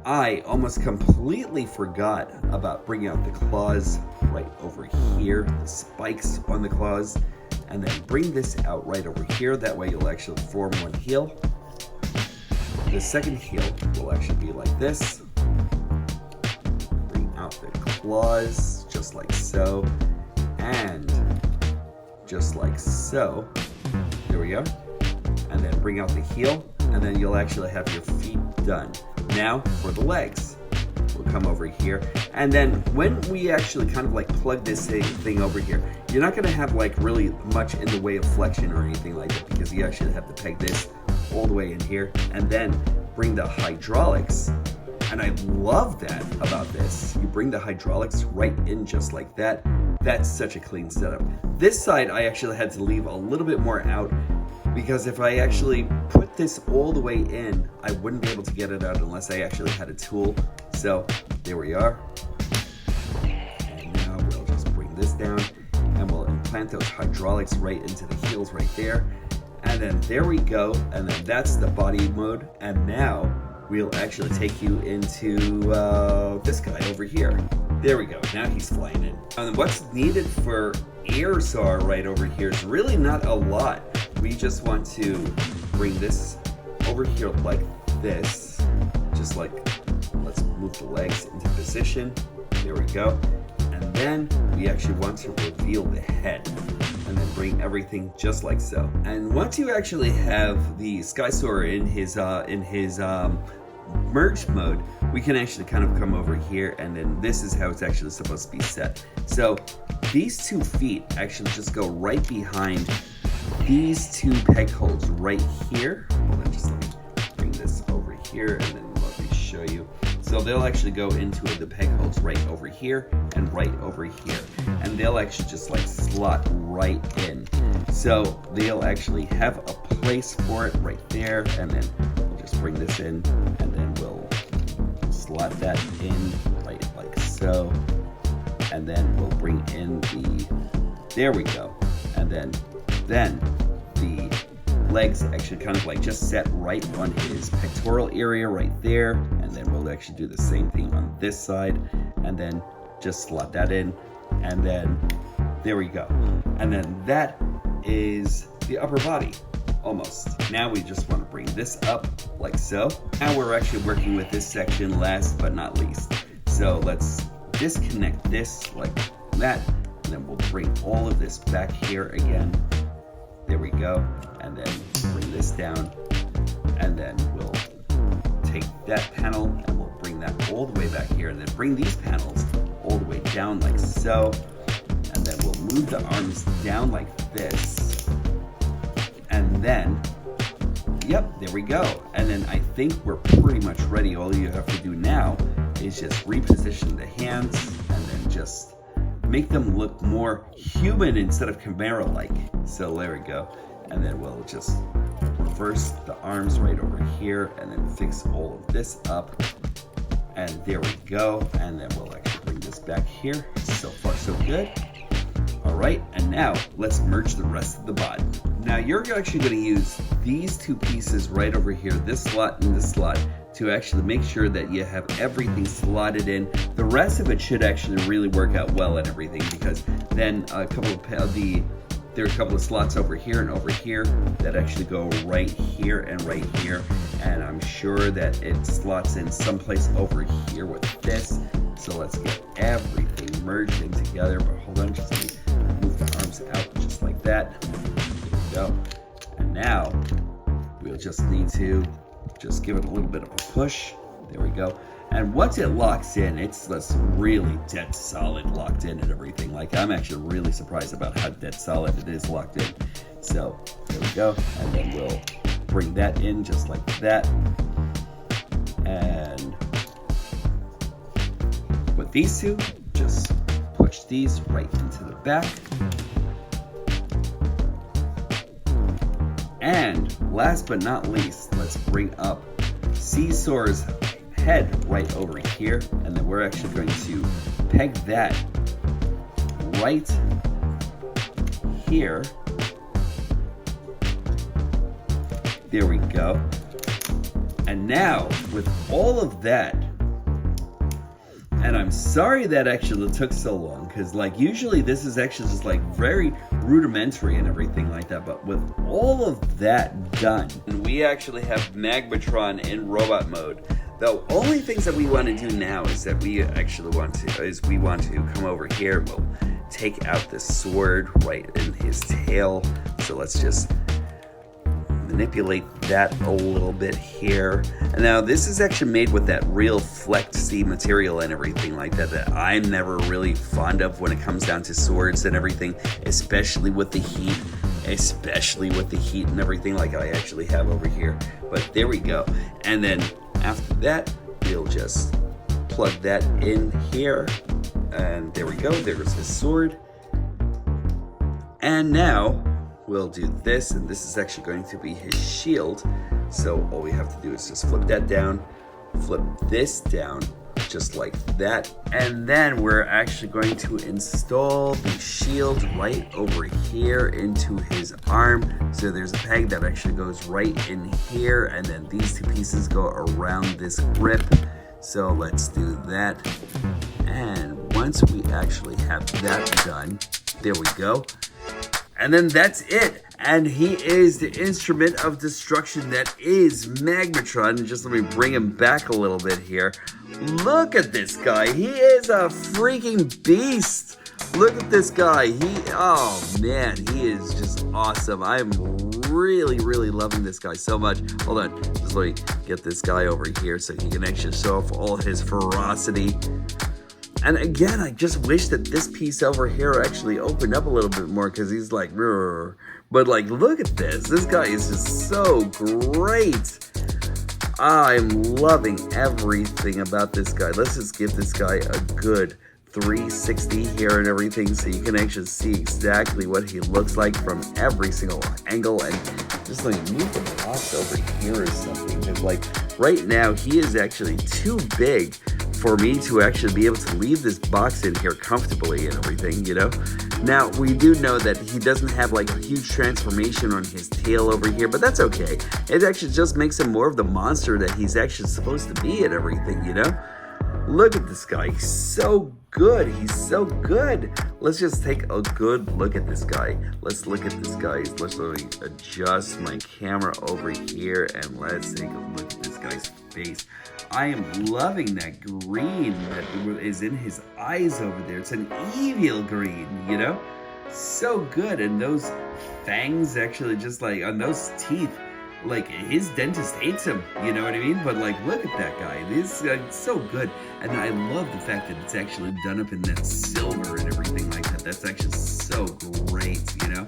Speaker 1: I almost completely forgot about bringing out the claws right over here, the spikes on the claws, and then bring this out right over here. That way you'll actually form one heel. The second heel will actually be like this. Bring out the claws just like so, and just like so. There we go. And then bring out the heel, and then you'll actually have your feet done. Now for the legs, we'll come over here, and then when we actually kind of like plug this thing over here, you're not going to have like really much in the way of flexion or anything like that, because you actually have to peg this all the way in here, and then bring the hydraulics. And I love that about this. You bring the hydraulics right in just like that. That's such a clean setup. This side I actually had to leave a little bit more out, because if I actually put this all the way in, I wouldn't be able to get it out unless I actually had a tool. So there we are. And now we'll just bring this down, and we'll implant those hydraulics right into the heels right there. And then there we go. And then that's the body mode. And now we'll actually take you into this guy over here. There we go. Now he's flying in. And what's needed for air saw right over here is really not a lot. We just want to bring this over here like this. Just like, let's move the legs into position. There we go. And then we actually want to reveal the head, and then bring everything just like so. And once you actually have the Sky Soarer in his merge mode, we can actually kind of come over here, and then this is how it's actually supposed to be set. So these 2 feet actually just go right behind these 2 peg holes right here. Hold on, just let me bring this over here, and then let me show you. So they'll actually go into the peg holes right over here and right over here, and they'll actually just like slot right in. So they'll actually have a place for it right there, and then we'll just bring this in, and then we'll slot that in right like so, and then we'll bring in there we go, and then the legs actually kind of like just set right on his pectoral area right there, and then we'll actually do the same thing on this side, and then just slot that in, and then there we go. And then that is the upper body, almost. Now we just want to bring this up like so. Now we're actually working with this section last but not least. So let's disconnect this like that, and then we'll bring all of this back here again. There we go. And then bring this down, and then we'll take that panel and we'll bring that all the way back here, and then bring these panels all the way down like so, and then we'll move the arms down like this, and then yep, there we go. And then I think we're pretty much ready. All you have to do now is just reposition the hands, and then just make them look more human instead of Chimera-like. So there we go. And then we'll just reverse the arms right over here, and then fix all of this up. And there we go. And then we'll actually bring this back here. So far, so good. All right, and now let's merge the rest of the body. Now you're actually going to use these 2 pieces right over here, this slot and this slot, to actually make sure that you have everything slotted in. The rest of it should actually really work out well and everything, because then there are a couple of slots over here and over here that actually go right here and right here, and I'm sure that it slots in someplace over here with this. So let's get everything merged in together. But hold on, just let me move the arms out just like that. There we go. And now we'll just need to just give it a little bit of a push. There we go. And once it locks in, it's really dead solid locked in and everything. Like, I'm actually really surprised about how dead solid it is locked in. So there we go. And then we'll bring that in just like that. And these two, just push these right into the back. And last but not least, let's bring up Seesaw's head right over here, and then we're actually going to peg that right here. There we go. And now, with all of that, and I'm sorry that actually took so long, because like usually this is actually just like very rudimentary and everything like that, but with all of that done, we actually have Magmatron in robot mode. The only things that we want to do now is that we want to come over here. We'll take out the sword right in his tail. So let's just manipulate that a little bit here. And now this is actually made with that real flexy material and everything like that that I'm never really fond of when it comes down to swords and everything, especially with the heat and everything like I actually have over here. But there we go. And then after that, we'll just plug that in here. And there we go. There's his sword. And now we'll do this, and this is actually going to be his shield. So all we have to do is just flip that down, flip this down, just like that. And then we're actually going to install the shield right over here into his arm. So there's a peg that actually goes right in here, and then these two pieces go around this grip. So let's do that. And once we actually have that done, there we go. And then that's it. And he is the instrument of destruction that is Magmatron. Just let me bring him back a little bit here. Look at this guy. He is a freaking beast. Look at this guy. Oh man, he is just awesome. I'm really, really loving this guy so much. Hold on, just let me get this guy over here so he can actually show off all his ferocity. And again, I just wish that this piece over here actually opened up a little bit more, because he's like, rrr. But like, look at this. This guy is just so great. I'm loving everything about this guy. Let's just give this guy a good 360 here and everything, so you can actually see exactly what he looks like from every single angle. And just like move the box over here or something, because like right now he is actually too big for me to actually be able to leave this box in here comfortably and everything, you know. Now we do know that he doesn't have like a huge transformation on his tail over here, but that's okay. It actually just makes him more of the monster that he's actually supposed to be and everything, you know. Look at this guy. He's so good. He's so good. Let's just take a good look at this guy. Let's look at this guy. Let's adjust my camera over here and let's take a look at this guy's face. I am loving that green that is in his eyes over there. It's an evil green, you know? So good. And those fangs actually just like on those teeth. Like, his dentist hates him, you know what I mean? But, like, look at that guy. This is so good. And I love the fact that it's actually done up in that silver and everything like that. That's actually so great, you know?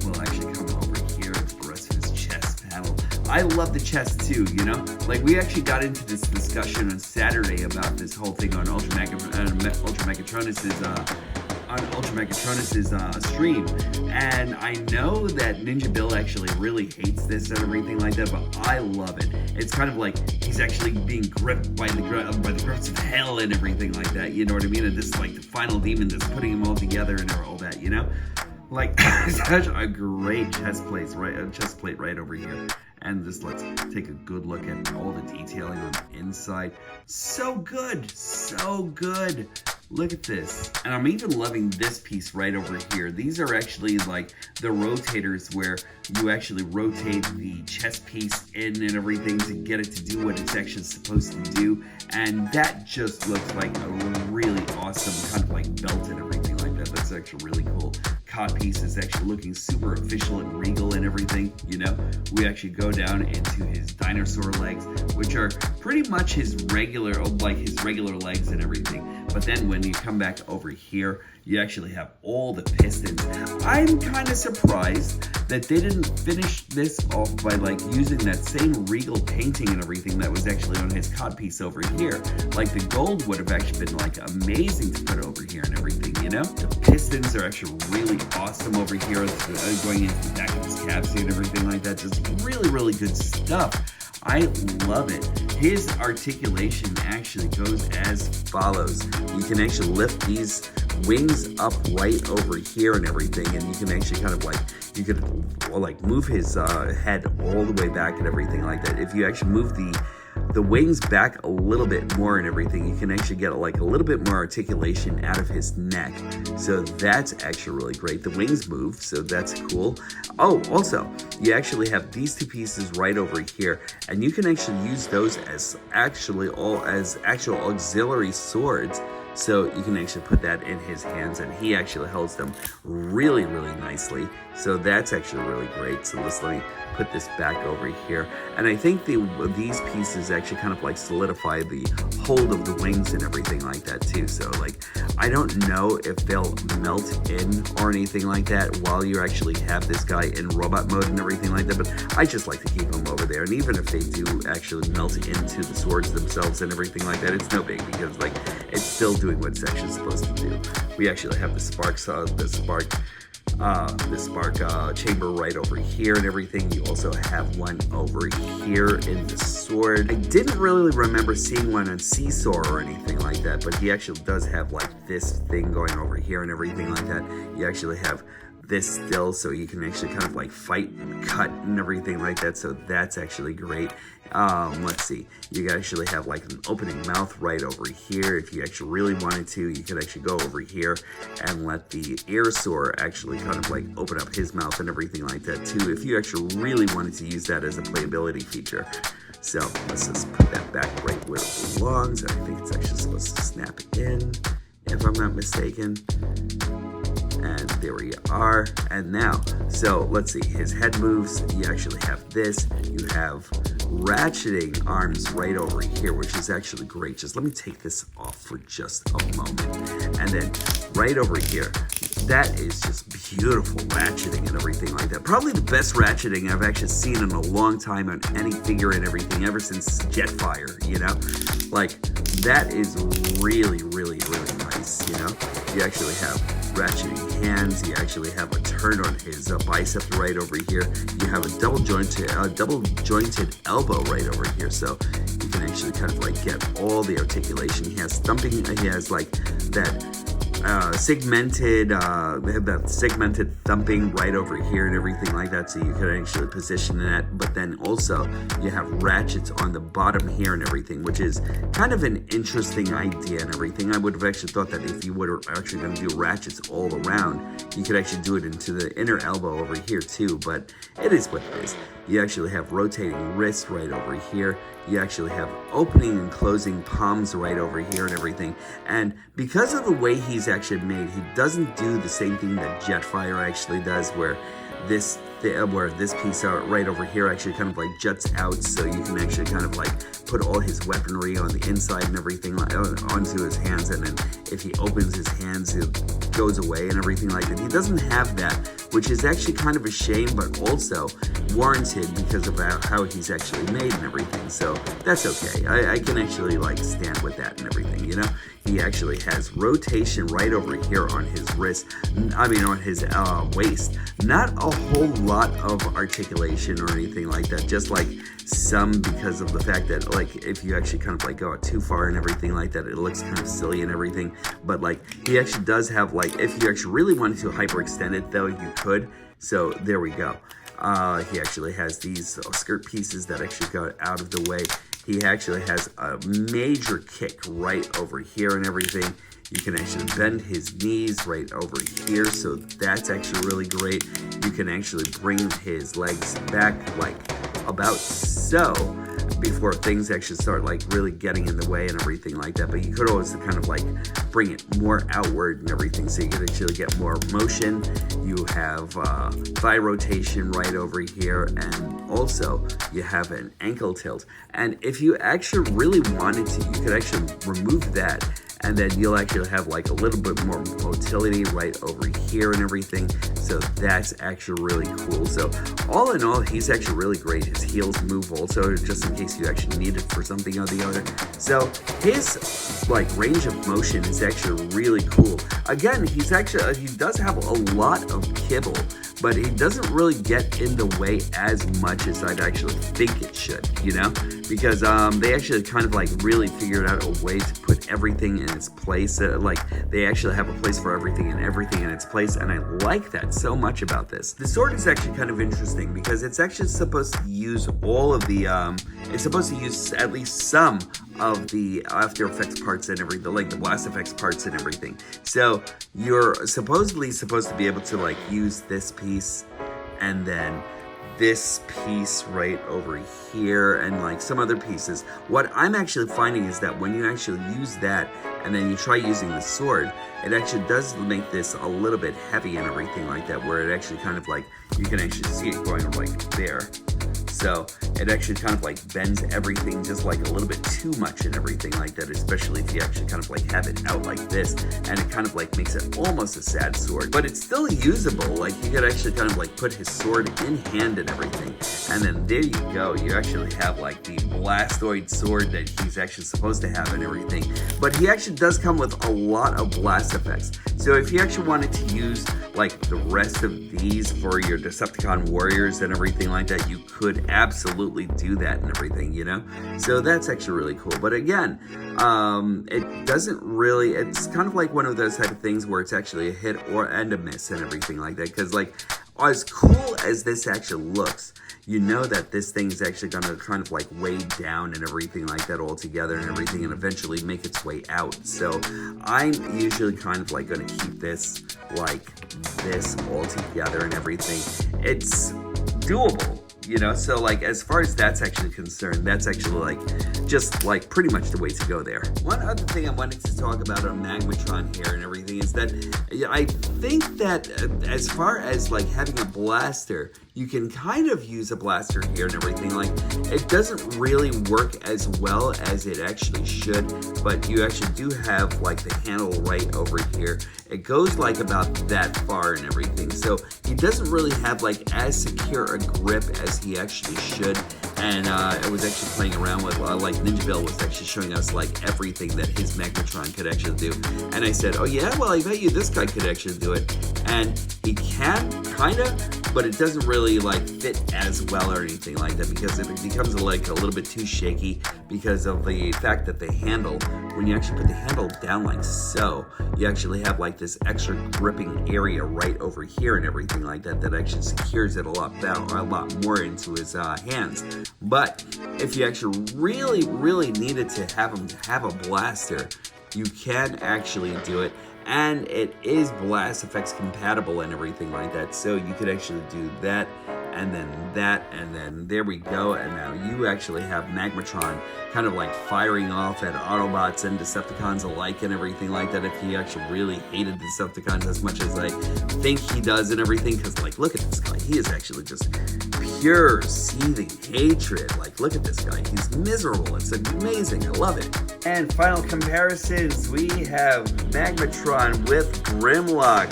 Speaker 1: We'll actually come over here to the rest of his chest panel. I love the chest, too, you know? Like, we actually got into this discussion on Saturday about this whole thing on Ultra Megatronus's stream, and I know that Ninja Bill actually really hates this and everything like that, but I love it. It's kind of like he's actually being gripped by the grips of hell and everything like that, you know what I mean? And this is like the final demon that's putting them all together and all that, you know? Like, such a great chest plate right over here. And just let's take a good look at all the detailing on the inside. So good, so good. Look at this. And I'm even loving this piece right over here. These are actually like the rotators where you actually rotate the chest piece in and everything to get it to do what it's actually supposed to do. And that just looks like a really awesome kind of like belt and everything like that. that. That's actually really cool. Cod piece is actually looking super official and regal and everything, you know. We actually go down into his dinosaur legs, which are pretty much his regular legs and everything. But then when you come back over here, you actually have all the pistons. I'm kind of surprised that they didn't finish this off by like using that same regal painting and everything that was actually on his codpiece over here. Like the gold would have actually been like amazing to put over here and everything, you know? The pistons are actually really awesome over here, going into the back of his capsule and everything like that. Just really, really good stuff. I love it. His articulation actually goes as follows. You can actually lift these wings up right over here and everything, and you can actually kind of like, you could like move his head all the way back and everything like that. If you actually move the wings back a little bit more and everything, you can actually get like a little bit more articulation out of his neck. So that's actually really great. The wings move, so that's cool. Oh, also, you actually have these two pieces right over here, and you can actually use those as actual auxiliary swords. So you can actually put that in his hands, and he actually holds them really, really nicely. So that's actually really great. So let me put this back over here. And I think these pieces actually kind of like solidify the hold of the wings and everything like that too. So like, I don't know if they'll melt in or anything like that while you actually have this guy in robot mode and everything like that, but I just like to keep them over there. And even if they do actually melt into the swords themselves and everything like that, it's no big, because like it's still doing what it's actually supposed to do. We actually have the spark chamber right over here and everything. You also have one over here in the sword. I didn't really remember seeing one on Seesaw or anything like that, but he actually does have like this thing going over here and everything like that. You actually have this still, so you can actually kind of like fight and cut and everything like that, so that's actually great. Let's see, you actually have like an opening mouth right over here. If you actually really wanted to, you could actually go over here and let the air soar actually kind of like open up his mouth and everything like that too, if you actually really wanted to use that as a playability feature. So let's just put that back right where it belongs. I think it's actually supposed to snap in, if I'm not mistaken. And there we are. And now, so let's see, his head moves. You actually have this. You have ratcheting arms right over here, which is actually great. Just let me take this off for just a moment. And then right over here, that is just beautiful ratcheting and everything like that. Probably the best ratcheting I've actually seen in a long time on any figure and everything, ever since Jetfire, you know? Like, that is really, really, really nice, you know? You actually have ratcheting hands. You actually have a turn on his bicep right over here. You have a double jointed elbow right over here, so you can actually kind of like get all the articulation. He has thumping. He has like that segmented thumping right over here and everything like that, so you can actually position that. But then also you have ratchets on the bottom here and everything, which is kind of an interesting idea and everything. I would have actually thought that if you were actually going to do ratchets all around, you could actually do it into the inner elbow over here too, but it is what it is. You actually have rotating wrists right over here. You actually have opening and closing palms right over here and everything. And because of the way he's actually made, he doesn't do the same thing that Jetfire actually does, where this piece right over here actually kind of like juts out, so you can actually kind of like put all his weaponry on the inside and everything onto his hands, and then if he opens his hands, it goes away and everything like that. He doesn't have that, which is actually kind of a shame, but also warranted because of how he's actually made and everything. So that's okay. I can actually like stand with that and everything, you know? He actually has rotation right over here on his wrist, on his waist. Not a whole lot of articulation or anything like that, just like some, because of the fact that like if you actually kind of like go out too far and everything like that, it looks kind of silly and everything. But like he actually does have like, if you actually really wanted to hyperextend it though, you could. So there we go. He actually has these skirt pieces that actually go out of the way. He actually has a major kick right over here and everything. You can actually bend his knees right over here, so that's actually really great. You can actually bring his legs back like about so, before things actually start like really getting in the way and everything like that. But you could always kind of like bring it more outward and everything, so you could actually get more motion. You have thigh rotation right over here, and also you have an ankle tilt. And if you actually really wanted to, you could actually remove that, and then you'll actually have like a little bit more motility right over here and everything. So that's actually really cool. So all in all, he's actually really great. His heels move also, just in case you actually need it for something or the other. So his like range of motion is actually really cool. Again, he does have a lot of kibble, but he doesn't really get in the way as much as I'd actually think it should, you know? Because they actually kind of like really figured out a way to put everything in its place. Like they actually have a place for everything and everything in its place, and I like that so much about this. The sword is actually kind of interesting because it's actually supposed to use all of the, it's supposed to use at least some of the After Effects parts and everything, like the Blast Effects parts and everything. So you're supposedly supposed to be able to like use this piece and then this piece right over here and like some other pieces. What I'm actually finding is that when you actually use that and then you try using the sword, it actually does make this a little bit heavy and everything like that, where it actually kind of like, you can actually see it going like there. So it actually kind of like bends everything just like a little bit too much and everything like that, especially if you actually kind of like have it out like this, and it kind of like makes it almost a sad sword, but it's still usable. Like you could actually kind of like put his sword in hand and everything, and then there you go. You actually have like the blastoid sword that he's actually supposed to have and everything, but he actually does come with a lot of blast effects. So if you actually wanted to use like the rest of these for your Decepticon warriors and everything like that, you could absolutely do that and everything, you know? So that's actually really cool. But again, it doesn't really, it's kind of like one of those type of things where it's actually a hit and a miss and everything like that. Because like, as cool as this actually looks, you know that this thing is actually going to kind of like weigh down and everything like that all together and everything, and eventually make its way out. So I'm usually kind of like going to keep this like this all together and everything. It's doable, you know? So like, as far as that's actually concerned, that's actually like just like pretty much the way to go there. One other thing I wanted to talk about on Magmatron here and everything is that I think that as far as like having a blaster, you can kind of use a blaster here and everything. Like, it doesn't really work as well as it actually should, but you actually do have like the handle right over here. It goes like about that far and everything. So he doesn't really have like as secure a grip as he actually should. And I was actually playing around with, like Ninja Bill was actually showing us like everything that his Magmatron could actually do. And I said, oh yeah, well I bet you this guy could actually do it. And he can, kinda, but it doesn't really like fit as well or anything like that, because it becomes like a little bit too shaky because of the fact that the handle, when you actually put the handle down like so, you actually have like this extra gripping area right over here and everything like that, that actually secures it a lot better, a lot more into his hands. But if you actually really needed to have him to have a blaster, you can actually do it. And it is Blast Effects compatible and everything like that. So you could actually do that, and then there we go. And now you actually have Magmatron kind of like firing off at Autobots and Decepticons alike and everything like that, if he actually really hated Decepticons as much as I think he does and everything. Because like, look at this guy. He is actually just pure seething hatred. Like, look at this guy. He's miserable. It's amazing. I love it. And final comparisons, we have Magmatron with Grimlock,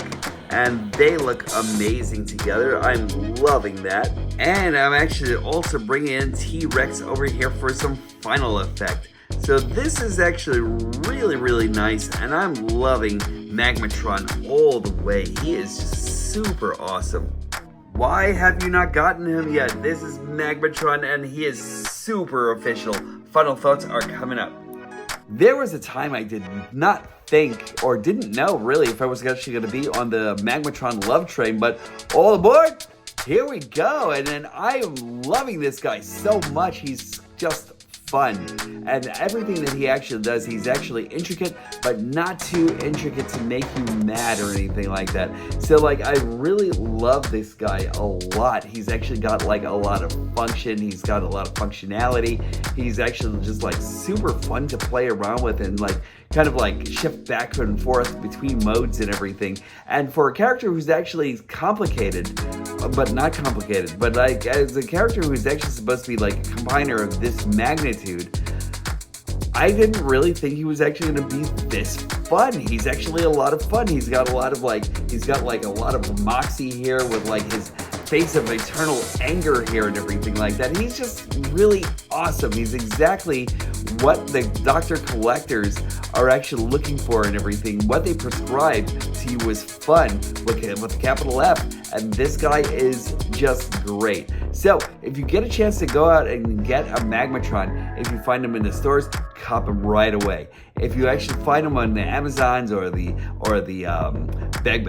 Speaker 1: and they look amazing together. I'm loving that. And I'm actually also bringing in T-Rex over here for some final effect. So this is actually really nice, and I'm loving Magmatron all the way. He is just super awesome. Why have you not gotten him yet? This is Magmatron, and he is super official. Final thoughts are coming up. There was a time I did not think or didn't know really if I was actually going to be on the Magmatron love train, but all aboard, here we go. And then I am loving this guy so much. He's just fun. And everything that he actually does, he's actually intricate, but not too intricate to make you mad or anything like that. So like, I really love this guy a lot. He's actually got like a lot of function. He's got a lot of functionality. He's actually just like super fun to play around with and like kind of like shift back and forth between modes and everything. And for a character who's actually complicated, but not complicated, but like as a character who's actually supposed to be like a combiner of this magnitude, I didn't really think he was actually going to be this fun. He's actually a lot of fun. He's got a lot of he's got like a lot of moxie here with like his face of eternal anger here and everything like that. He's just really awesome. He's exactly what the Dr. Collectors are actually looking for and everything. What they prescribed to you was fun with a capital F, and this guy is just great. So if you get a chance to go out and get a Magmatron, if you find them in the stores, cop them right away. If you actually find them on the Amazons or the Big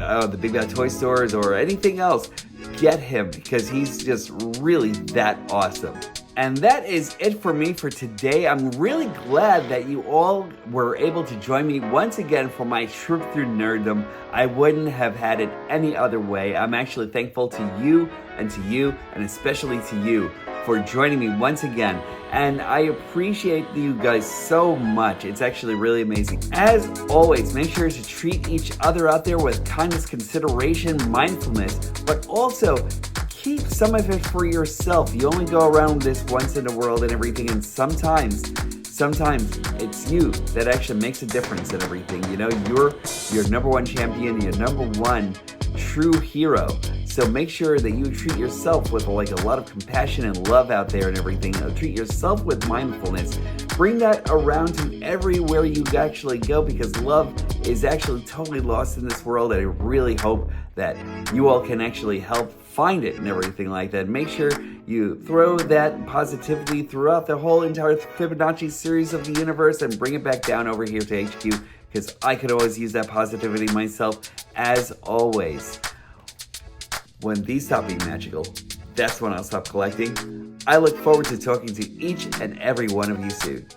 Speaker 1: Bad Toy Stores or anything else, get him because he's just really that awesome. And that is it for me for today. I'm really glad that you all were able to join me once again for my trip through nerddom. I wouldn't have had it any other way. I'm actually thankful to you, and especially to you for joining me once again. And I appreciate you guys so much. It's actually really amazing. As always, make sure to treat each other out there with kindness, consideration, mindfulness, but also keep some of it for yourself. You only go around this once in the world and everything, and sometimes it's you that actually makes a difference in everything. You know, you're your number one champion, your number one true hero. So make sure that you treat yourself with like a lot of compassion and love out there and everything. Treat yourself with mindfulness. Bring that around to everywhere you actually go, because love is actually totally lost in this world. And I really hope that you all can actually help find it and everything like that. Make sure you throw that positivity throughout the whole entire Fibonacci series of the universe and bring it back down over here to HQ, because I could always use that positivity myself. As always, when these stop being magical, that's when I'll stop collecting. I look forward to talking to each and every one of you soon.